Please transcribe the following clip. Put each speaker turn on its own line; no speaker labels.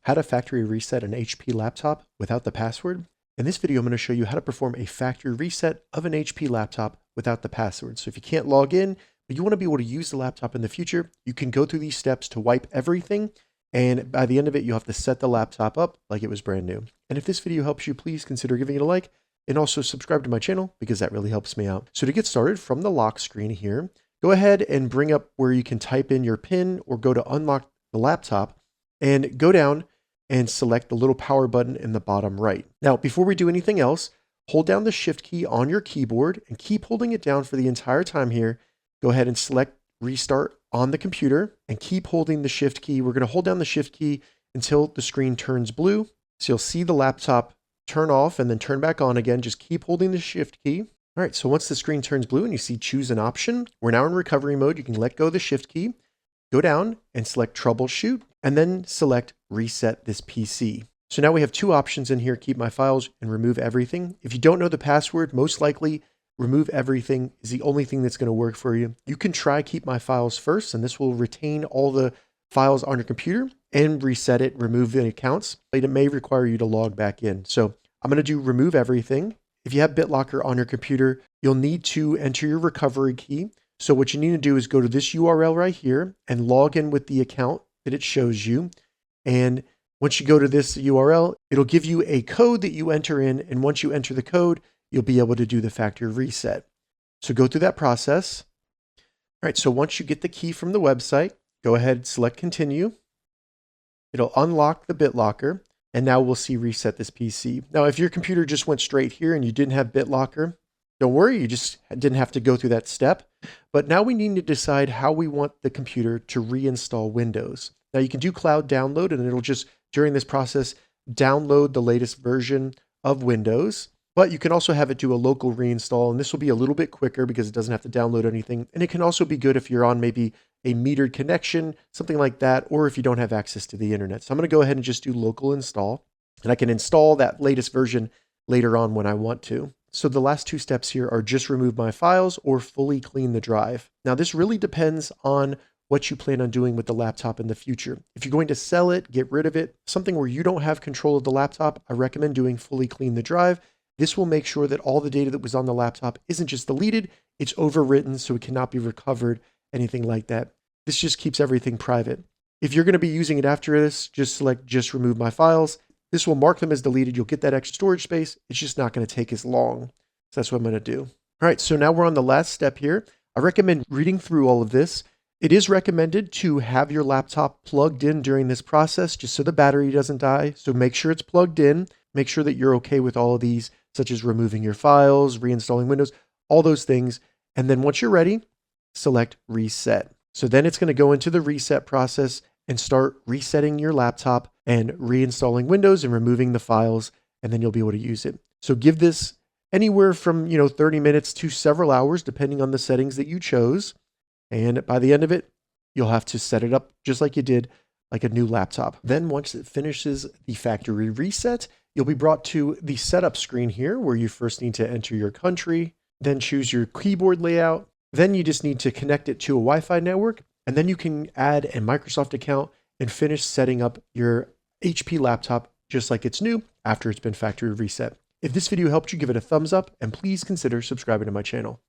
how to factory reset an HP laptop without the password. In this video, I'm going to show you how to perform a factory reset of an HP laptop without the password. So if you can't log in, but you want to be able to use the laptop in the future, you can go through these steps to wipe everything. And by the end of it, you'll have to set the laptop up like it was brand new. And if this video helps you, please consider giving it a like and also subscribe to my channel because that really helps me out. So to get started from the lock screen here, go ahead and bring up where you can type in your PIN or go to unlock the laptop and go down and select the little power button in the bottom right. Now, before we do anything else, hold down the shift key on your keyboard and keep holding it down for the entire time here. Go ahead and select restart on the computer and keep holding the shift key. We're going to hold down the shift key until the screen turns blue. So you'll see the laptop turn off and then turn back on again. Just keep holding the shift key. All right, so once the screen turns blue and you see choose an option, we're now in recovery mode. You can let go of the shift key, go down and select troubleshoot, and then select reset this PC. So now we have two options in here, keep my files and remove everything. If you don't know the password, most likely remove everything is the only thing that's going to work for you. You can try keep my files first, and this will retain all the files on your computer and reset it, remove the accounts. It may require you to log back in. So I'm going to do remove everything. If you have BitLocker on your computer, you'll need to enter your recovery key. So what you need to do is go to this URL right here and log in with the account that it shows you. And once you go to this URL, it'll give you a code that you enter in. And once you enter the code, you'll be able to do the factory reset. So go through that process. All right, so once you get the key from the website, go ahead and select continue. It'll unlock the BitLocker. And now we'll see reset this PC. Now, if your computer just went straight here and you didn't have BitLocker, don't worry, you just didn't have to go through that step. But now we need to decide how we want the computer to reinstall Windows. Now you can do cloud download and it'll just, during this process, download the latest version of Windows. But you can also have it do a local reinstall, and this will be a little bit quicker because it doesn't have to download anything. And it can also be good if you're on maybe a metered connection, something like that, or if you don't have access to the internet. So I'm going to go ahead and just do local install, and I can install that latest version later on when I want to. So the last two steps here are just remove my files or fully clean the drive. Now this really depends on what you plan on doing with the laptop in the future. If you're going to sell it, get rid of it, something where you don't have control of the laptop, I recommend doing fully clean the drive. This will make sure that all the data that was on the laptop isn't just deleted, it's overwritten so it cannot be recovered, anything like that. This just keeps everything private. If you're going to be using it after this, just select just remove my files. This will mark them as deleted. You'll get that extra storage space. It's just not going to take as long. So that's what I'm going to do. All right, so now we're on the last step here. I recommend reading through all of this. It is recommended to have your laptop plugged in during this process just so the battery doesn't die. So make sure it's plugged in. Make sure that you're okay with all of these, such as removing your files, reinstalling Windows, all those things. And then once you're ready, select reset. So then it's going to go into the reset process and start resetting your laptop and reinstalling Windows and removing the files, and then you'll be able to use it. So give this anywhere from 30 minutes to several hours, depending on the settings that you chose. And by the end of it, you'll have to set it up just like you did, like a new laptop. Then once it finishes the factory reset, you'll be brought to the setup screen here where you first need to enter your country, then choose your keyboard layout. Then you just need to connect it to a Wi-Fi network, and then you can add a Microsoft account and finish setting up your HP laptop just like it's new after it's been factory reset. If this video helped you, give it a thumbs up and please consider subscribing to my channel.